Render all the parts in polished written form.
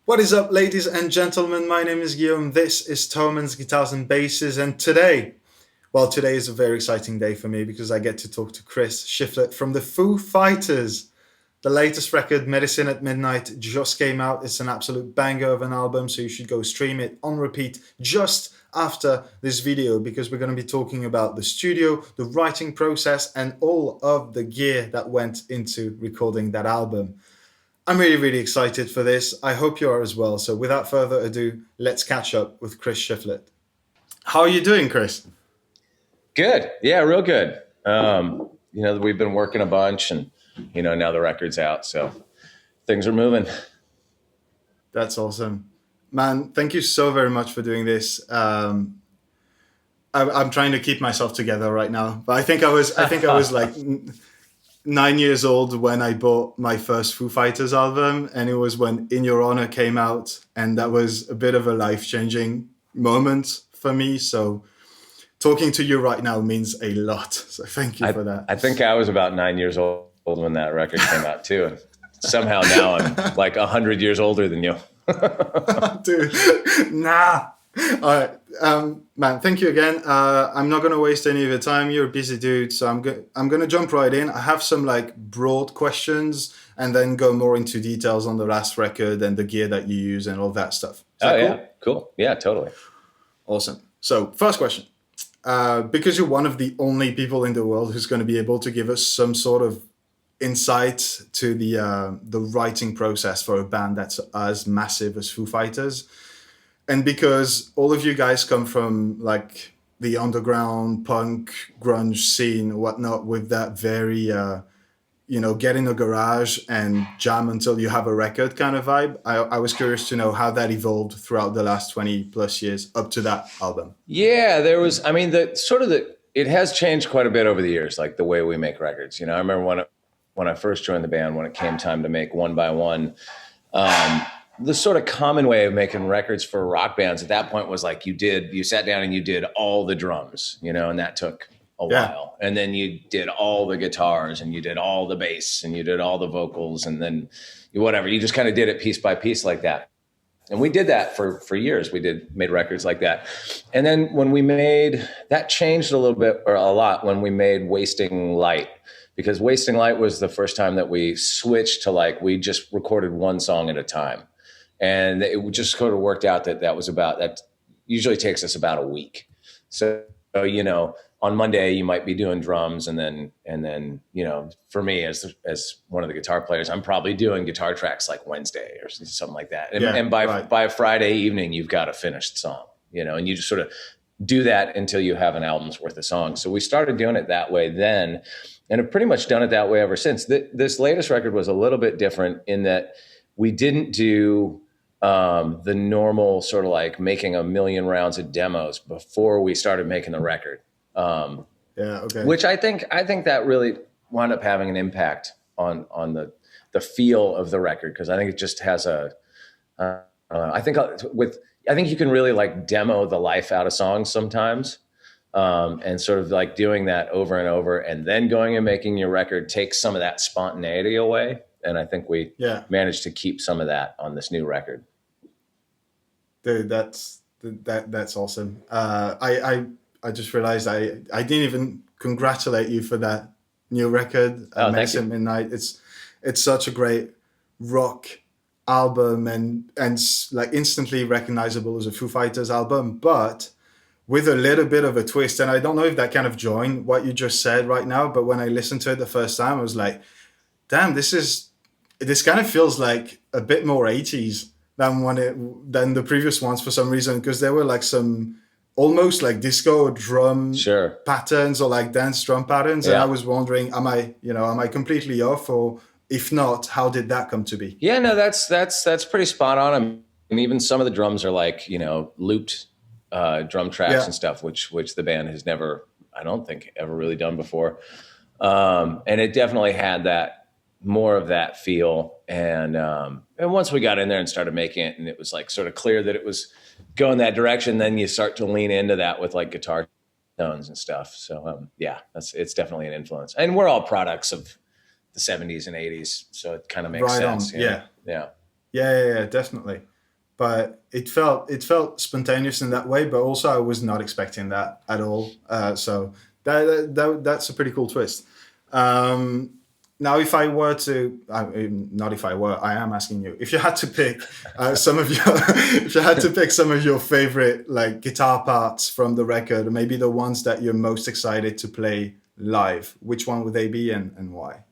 What is up, ladies and gentlemen? My name is Guillaume. This is Thomann's Guitars and Basses, and today is a very exciting day for me because I get to talk to Chris Shiflett from the Foo Fighters. The latest record, Medicine at Midnight, just came out. It's an absolute banger of an album, so you should go stream it on repeat just after this video because we're going to be talking about the studio, the writing process, and all of the gear that went into recording that album. I'm really, really excited for this. I hope you are as well. So without further ado, let's catch up with Chris Shiflett. How are you doing, Chris? Good. Yeah, real good. We've been working a bunch and, now the record's out. So things are moving. That's awesome. Man, thank you so very much for doing this. I'm trying to keep myself together right now. But I think I was like 9 years old when I bought my first Foo Fighters album, and it was when In Your Honor came out, and that was a bit of a life-changing moment for me. So talking to you right now means a lot. So thank you for that. I think I was about 9 years old when that record came out too. And somehow now I'm like 100 years older than you. Dude, nah. All right, man. Thank you again. I'm not gonna waste any of your time. You're a busy dude, so I'm gonna jump right in. I have some like broad questions, and then go more into details on the last record and the gear that you use and all that stuff. Is that cool? Yeah, cool. Yeah, totally. Awesome. So first question, because you're one of the only people in the world who's going to be able to give us some sort of insight to the writing process for a band that's as massive as Foo Fighters. And because all of you guys come from like the underground punk grunge scene or whatnot, with that very, get in a garage and jam until you have a record kind of vibe. I was curious to know how that evolved throughout the last 20 plus years up to that album. Yeah, it has changed quite a bit over the years, like the way we make records. I remember when I first joined the band, when it came time to make one by one, the sort of common way of making records for rock bands at that point was like you sat down and you did all the drums, and that took a while. And then you did all the guitars and you did all the bass and you did all the vocals and then you just kind of did it piece by piece like that. And we did that for years. Made records like that. And then that changed a little bit or a lot when we made Wasting Light, because Wasting Light was the first time that we switched to we just recorded one song at a time. And it just sort of worked out that usually takes us about a week. So, on Monday you might be doing drums and then, for me as one of the guitar players, I'm probably doing guitar tracks like Wednesday or something like that. And by Friday evening, you've got a finished song, and you just sort of do that until you have an album's worth of songs. So we started doing it that way then, and have pretty much done it that way ever since. This latest record was a little bit different in that we didn't do the normal sort of like making a million rounds of demos before we started making the record. Okay. Which I think that really wound up having an impact on the feel of the record, because I think it just has I think you can really like demo the life out of songs sometimes, and sort of like doing that over and over and then going and making your record takes some of that spontaneity away. And I think we managed to keep some of that on this new record. Dude, that's awesome. I just realized I didn't even congratulate you for that new record, Medicine at Midnight. It's such a great rock album and like instantly recognizable as a Foo Fighters album, but with a little bit of a twist. And I don't know if that kind of joined what you just said right now, but when I listened to it the first time, I was like, damn, this kind of feels like a bit more 80s than the previous ones for some reason, because there were like some almost like disco drum patterns or like dance drum patterns. Yeah. And I was wondering, am I completely off, or if not, how did that come to be? Yeah, no, that's pretty spot on. I mean, even some of the drums are like, looped drum tracks and stuff, which the band has never, I don't think, ever really done before. And it definitely had more of that feel. And once we got in there and started making it, and it was like sort of clear that it was going that direction, then you start to lean into that with like guitar tones and stuff. So it's definitely an influence. And we're all products of the 70s and 80s, so it kind of makes sense. Yeah, definitely. but it felt spontaneous in that way. But also, I was not expecting that at all. So that's a pretty cool twist. Um, Now, if I were to, not if I were, I am asking you, if you had to pick some of your, if you had to pick some of your favorite like guitar parts from the record, or maybe the ones that you're most excited to play live, which one would they be and why?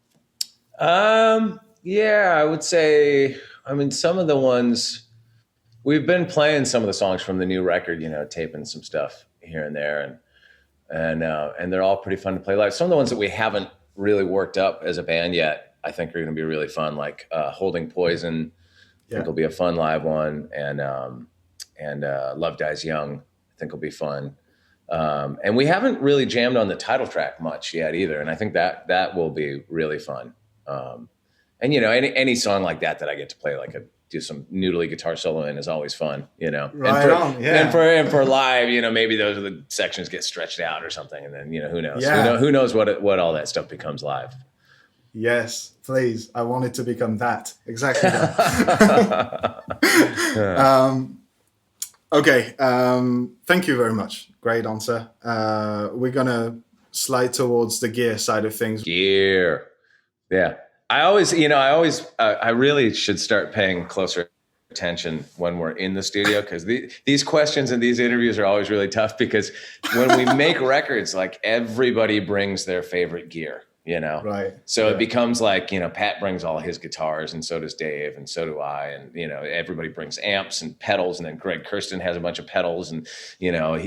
Yeah, I would say, I mean, some of the ones we've been playing some of the songs from the new record, you know, taping some stuff here and there, and they're all pretty fun to play live. Some of the ones that we haven't really worked up as a band yet, I think are going to be really fun. Like Holding Poison, I think will be a fun live one, and Love Dies Young, I think will be fun. And we haven't really jammed on the title track much yet either, and I think that will be really fun. And you know, any song like that I get to play like do some noodly guitar solo in is always fun, you know. Right on, yeah. And for live, you know, maybe those are the sections get stretched out or something, and then you know who knows? Yeah. Who knows what all that stuff becomes live? Yes, please. I want it to become that exactly. That. Okay. Thank you very much. Great answer. We're gonna slide towards the gear side of things. Gear, yeah. I really should start paying closer attention when we're in the studio, because these questions and these interviews are always really tough, because when we make records, like everybody brings their favorite gear, you know? Right. So it becomes like, you know, Pat brings all his guitars, and so does Dave, and so do I. And, you know, everybody brings amps and pedals, and then Greg Kirsten has a bunch of pedals, and, you know,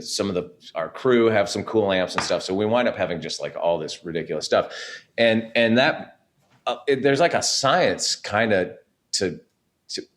some of our crew have some cool amps and stuff. So we wind up having just like all this ridiculous stuff. And that there's like a science kind of to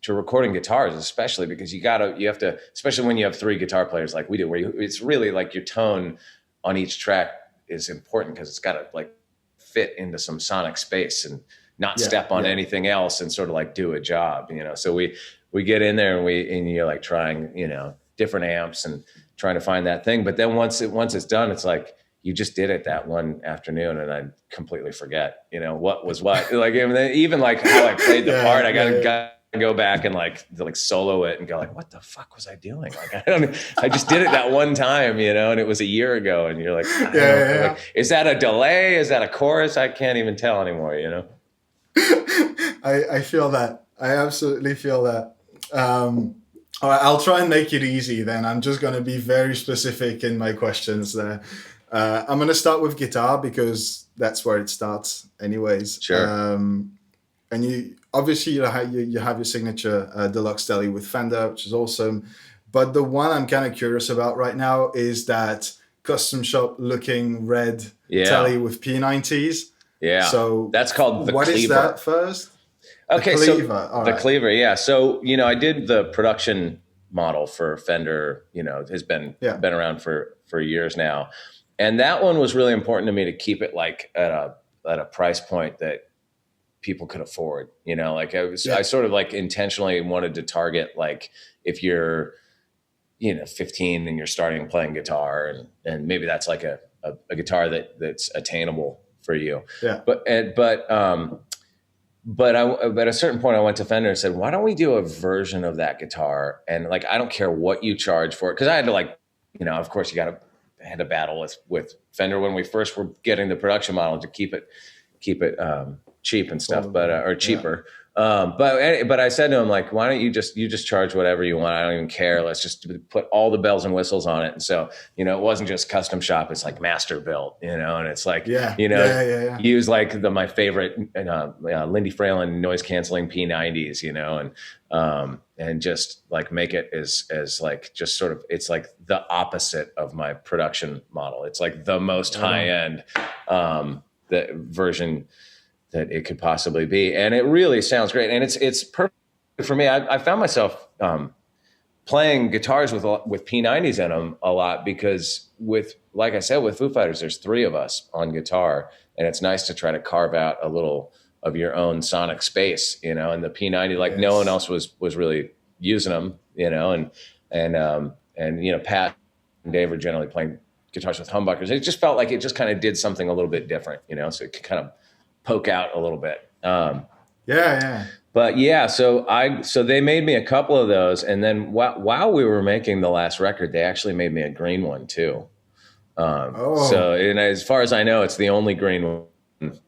recording guitars, especially because you have to, especially when you have three guitar players like we do, where it's really like your tone on each track is important, because it's got to like fit into some sonic space and not step on anything else, and sort of like do a job, you know? So we get in there and you're like trying, you know, different amps and trying to find that thing. But then once it's done, it's like, you just did it that one afternoon, and I completely forget, you know, what was what. Like even like how I played the part, I gotta go back and like solo it and go like, what the fuck was I doing? Like I just did it that one time, you know, and it was a year ago, and you're like, like, is that a delay? Is that a chorus? I can't even tell anymore, you know. I feel that. I absolutely feel that. All right, I'll try and make it easy then. I'm just going to be very specific in my questions there. I'm going to start with guitar, because that's where it starts anyways. Sure. And you obviously you have your signature deluxe Tele with Fender, which is awesome. But the one I'm kind of curious about right now is that custom shop looking red Tele with P90s. Yeah. So that's called the What Cleaver. is that first? Okay, the Cleaver. So the Cleaver, yeah. So, you know, I did the production model for Fender, you know, has been around for years now. And that one was really important to me to keep it like at a price point that people could afford, you know, like I sort of like intentionally wanted to target, like, if you're, you know, 15 and you're starting playing guitar, and maybe that's like a guitar that's attainable for you. Yeah. But at a certain point I went to Fender and said, why don't we do a version of that guitar? And like, I don't care what you charge for it. Cause I had to, like, you know, of course had to battle with Fender when we first were getting the production model to keep it cheap and stuff, or cheaper. But I said to him, like, why don't you just charge whatever you want? I don't even care. Let's just put all the bells and whistles on it. And so, you know, it wasn't just custom shop. It's like master built, you know, and it's like, use like my favorite, Lindy Fralin noise canceling P90s, you know, and just like make it as like, just sort of, it's like the opposite of my production model. It's like the most high end, the version that it could possibly be. And it really sounds great. And it's perfect for me. I found myself playing guitars with P90s in them a lot, because like I said, with Foo Fighters, there's three of us on guitar, and it's nice to try to carve out a little of your own sonic space, you know, and the P90, like no one else was really using them, you know, and you know, Pat and Dave were generally playing guitars with humbuckers. It just felt like it just kind of did something a little bit different, you know, so it could kind of poke out a little bit. But yeah, so they made me a couple of those, and then while we were making the last record, they actually made me a green one too. So, Oh, and as far as I know, it's the only green one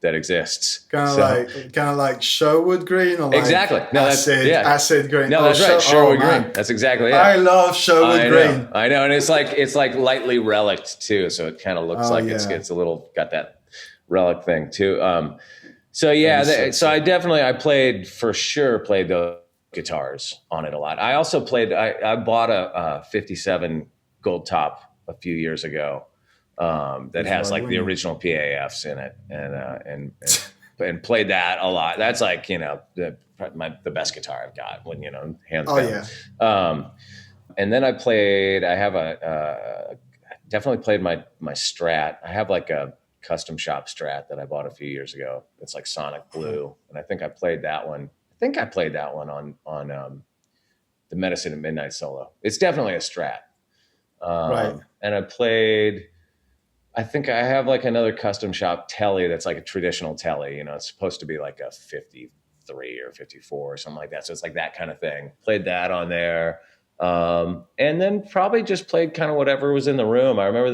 that exists. So kind of like Sherwood Green or exactly. like No, that's yeah. acid green. No, Oh, that's right. oh Sherwood Green. man, That's exactly it. I love Sherwood Green. I know, and it's like lightly relict too, so it kind of looks Oh like yeah, it's a little got that relic thing too. So that yeah, is so so I sick. definitely for sure played the guitars on it a lot. I also played. I bought a 57 gold top a few years ago that Who's has right like the wing? original PAFs in it, and played that a lot. That's like the best guitar I've got, when hands Oh down. yeah, And then I have definitely played my Strat. I have like a custom shop Strat that I bought a few years ago. It's like Sonic Blue, and I think I played that one. I think I played that one on the Medicine at Midnight solo. It's definitely a Strat. right. And I played. I think I have like another custom shop Telly that's like a traditional Telly. It's supposed to be like a 53 or 54 or something like that. So it's like that kind of thing. Played that on there. And then probably just played kind of whatever was in the room. I remember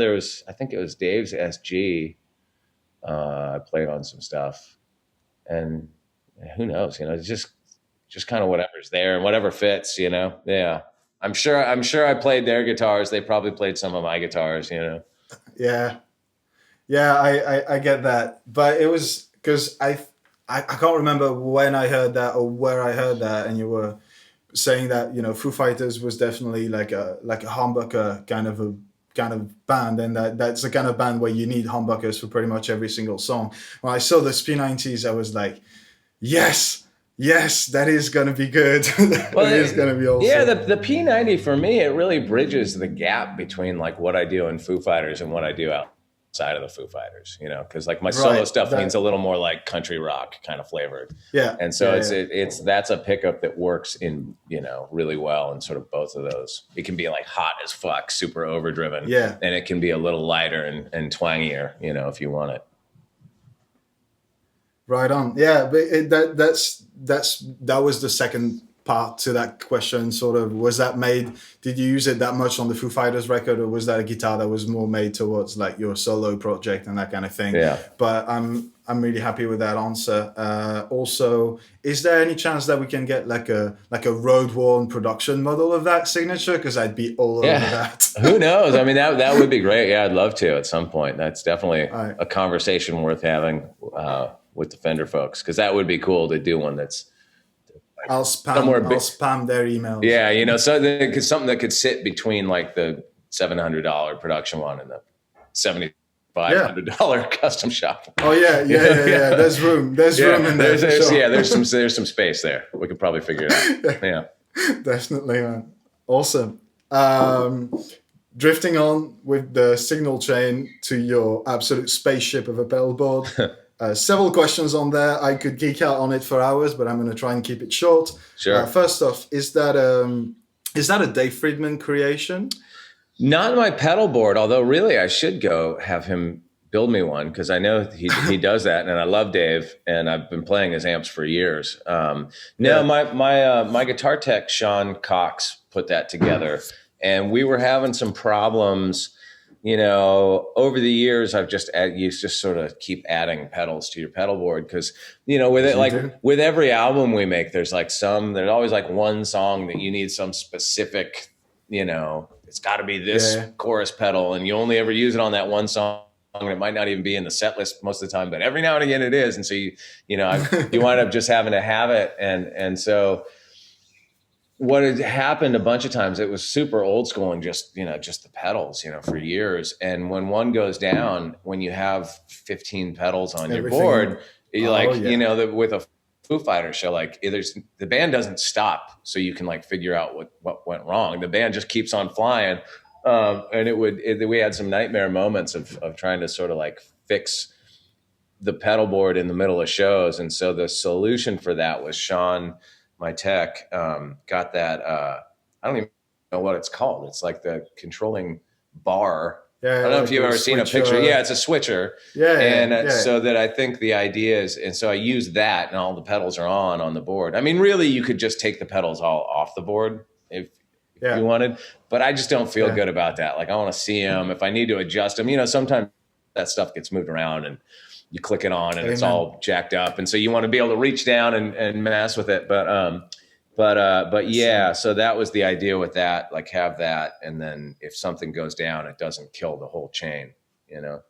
I think it was Dave's SG. I played on some stuff, and who knows, it's just kind of whatever's there and whatever fits, Yeah. I'm sure I played their guitars. They probably played some of my guitars. Yeah, yeah. I get that, but it was because I can't remember when I heard that or where I heard that, and you were saying that Foo Fighters was definitely like a humbucker kind of band, and that's the kind of band where you need humbuckers for pretty much every single song. When I saw the P90s, I was like, yes, yes, that is gonna be good. Well, It is gonna be yeah, awesome. the P90 for me, it really bridges the gap between like what I do in Foo Fighters and what I do outside of the Foo Fighters, because like my solo Right. stuff leans That a little more like country rock kind of flavored. yeah, And so yeah, yeah. that's a pickup that works in, really well in sort of both of those. It can be like hot as fuck, super overdriven, Yeah. and it can be a little lighter and twangier, if you want it. Right on. Yeah, but that was the second part to that question. Sort of, was that made? Did you use it that much on the Foo Fighters record, or was that a guitar that was more made towards like your solo project and that kind of thing? Yeah. But I'm really happy with that answer. Also, is there any chance that we can get like a road worn production model of that signature? Because I'd be all over that. Who knows? I mean, that would be great. Yeah, I'd love to at some point. That's definitely All right. a conversation worth having with the Fender folks, because that would be cool to do one that's I'll somewhere big. spam their emails. Yeah, something that could sit between like the $700 production one and the $7,500 custom shop. Oh yeah. There's room. There's room in there. Yeah, there's some space there. We could probably figure it out. Yeah, definitely, man. Awesome. Drifting on with the signal chain to your absolute spaceship of a pedal board. Several questions on there. I could geek out on it for hours, but I'm going to try and keep it short. Sure. First off, is that a Dave Friedman creation? Not my pedal board, although really I should go have him build me one, because I know he does that, and I love Dave, and I've been playing his amps for years. My guitar tech Sean Cox put that together, and we were having some problems. Over the years, you just sort of keep adding pedals to your pedal board, because with every album we make, there's always like one song that you need some specific, it's got to be this chorus pedal, and you only ever use it on that one song. And it might not even be in the set list most of the time, but every now and again it is, and so you wind up just having to have it, and so. What had happened a bunch of times, it was super old school and just the pedals, for years. And when one goes down, when you have 15 pedals on your board, with a Foo Fighter show, like the band doesn't stop, so you can like figure out what went wrong. The band just keeps on flying. And we had some nightmare moments of trying to sort of like fix the pedal board in the middle of shows. And so the solution for that was Sean, my tech, got that. I don't even know what it's called. It's like the controlling bar Yeah, I don't know if like you've a ever seen a switcher. picture. Yeah, it's a switcher. Yeah, And yeah. so that I think the idea is, and so I use that and all the pedals are on the board. I mean, really, you could just take the pedals all off the board if you wanted, but I just don't feel good about that. Like I want to see them. If I need to adjust them, you know, sometimes that stuff gets moved around and you click it on and it's all jacked up. And so you want to be able to reach down and mess with it. But yeah, so that was the idea with that, like have that. And then if something goes down, it doesn't kill the whole chain, you know?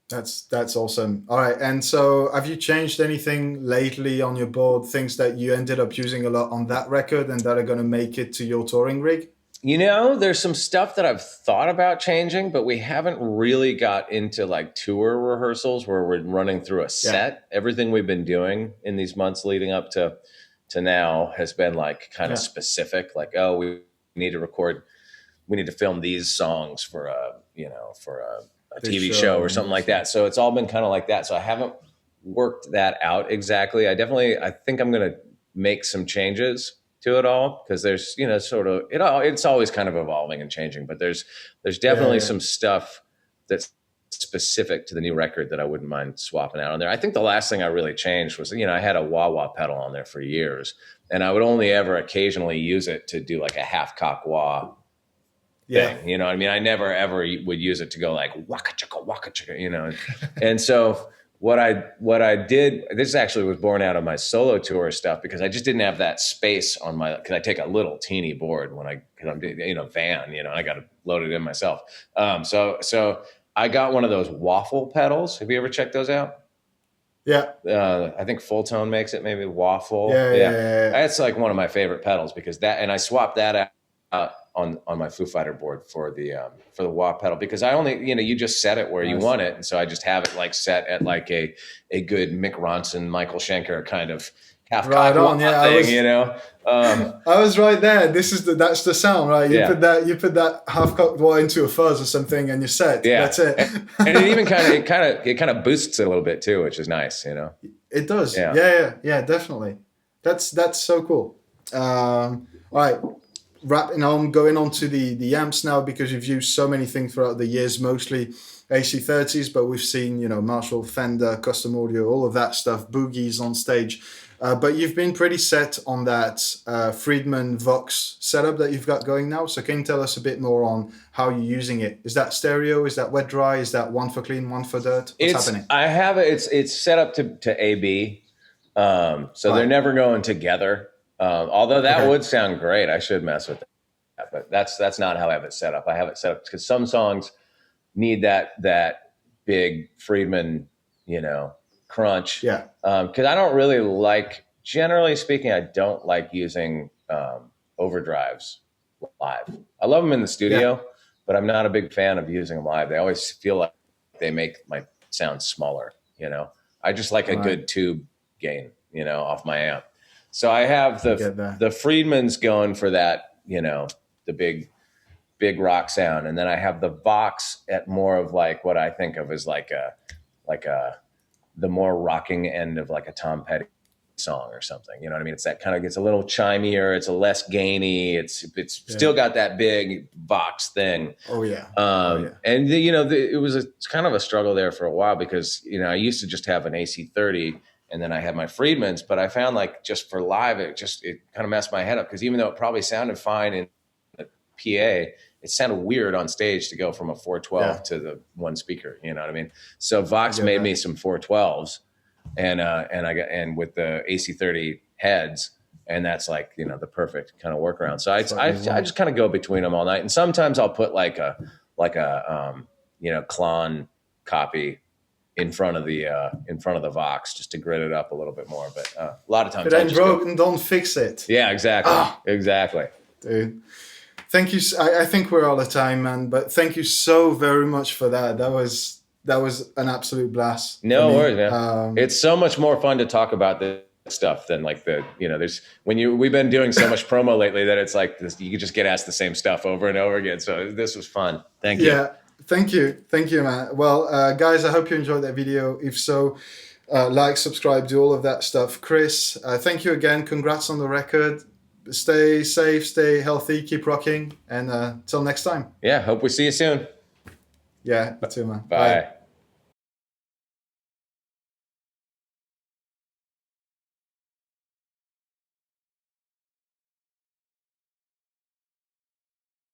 That's awesome. All right. And so have you changed anything lately on your board, things that you ended up using a lot on that record and that are going to make it to your touring rig? You know, there's some stuff that I've thought about changing, but we haven't really got into like tour rehearsals where we're running through a set. Everything we've been doing in these months leading up to now has been like kind of specific, like, oh, we need to record, we need to film these songs for a TV show or something like that. So it's all been kind of like that. So I haven't worked that out exactly. I think I'm going to make some changes to it all because there's, you know, sort of it's always kind of evolving and changing, but there's definitely some stuff that's specific to the new record that I wouldn't mind swapping out on there. I think the last thing I really changed was, you know, I had a wah-wah pedal on there for years and I would only ever occasionally use it to do like a half cock wah thing. You know what I mean? I never ever would use it to go like waka chaka, you know. And so what I did, this actually was born out of my solo tour stuff because I just didn't have that space on my, because I take a little teeny board because I'm, you know, van, you know, I got to load it in myself. So I got one of those waffle pedals. Have you ever checked those out? Yeah. I think Full Tone makes it, maybe Waffle. Yeah. That's like one of my favorite pedals because and I swapped that out on my Foo Fighter board for the wah pedal because I only, you know, you just set it where you want it. And so I just have it like set at like a good Mick Ronson, Michael Schenker kind of half right on. Yeah. thing, you know? I was right there. That's the sound, right? You put that half cocked wah into a fuzz or something and you're set. Yeah. That's it. And it even kind of boosts it a little bit too, which is nice, you know? It does. Yeah, definitely. That's so cool. All right. Wrapping on, going on to the amps now because you've used so many things throughout the years, mostly AC30s, but we've seen, you know, Marshall, Fender, custom audio, all of that stuff, boogies on stage. But you've been pretty set on that Friedman Vox setup that you've got going now. So can you tell us a bit more on how you're using it? Is that stereo? Is that wet dry? Is that one for clean, one for dirt? What's happening? I have it. It's set up to AB. So they're never going together. Although that would sound great. I should mess with that, but that's not how I have it set up. I have it set up because some songs need that big Friedman, you know, crunch. Yeah. Because I don't really like, generally speaking, I don't like using overdrives live. I love them in the studio, but I'm not a big fan of using them live. They always feel like they make my sound smaller, you know. I just like a good tube gain, you know, off my amp. So I have the Friedmans going for that, you know, the big rock sound, and then I have the Vox at more of like what I think of as like the more rocking end of like a Tom Petty song or something. You know what I mean? It's that kind of gets a little chimier. It's a less gainy. It's still got that big Vox thing. Oh yeah. And you know, it was kind of a struggle there for a while because, you know, I used to just have an AC30. And then I had my Friedmans, but I found like just for live, it kind of messed my head up because even though it probably sounded fine in the PA, it sounded weird on stage to go from a 412 to the one speaker. You know what I mean? So Vox made me some 412s, and with the AC30 heads, and that's like, you know, the perfect kind of workaround. So I just kind of go between them all night, and sometimes I'll put like a you know, Klon copy in front of the Vox just to grit it up a little bit more. But a lot of times, if it ain't broken, don't fix it. Yeah, exactly. Exactly. Dude, thank you. I think we're out of time, man. But thank you so very much for that. That was an absolute blast. No worries, man. It's so much more fun to talk about this stuff than like we've been doing so much promo lately that it's like this, you just get asked the same stuff over and over again. So this was fun. Thank you. Yeah. Thank you, man. Well, guys, I hope you enjoyed that video. If so, like, subscribe, do all of that stuff. Chris, thank you again. Congrats on the record. Stay safe, stay healthy, keep rocking, and till next time. Yeah, hope we see you soon. Yeah, you too, man. Bye. Bye.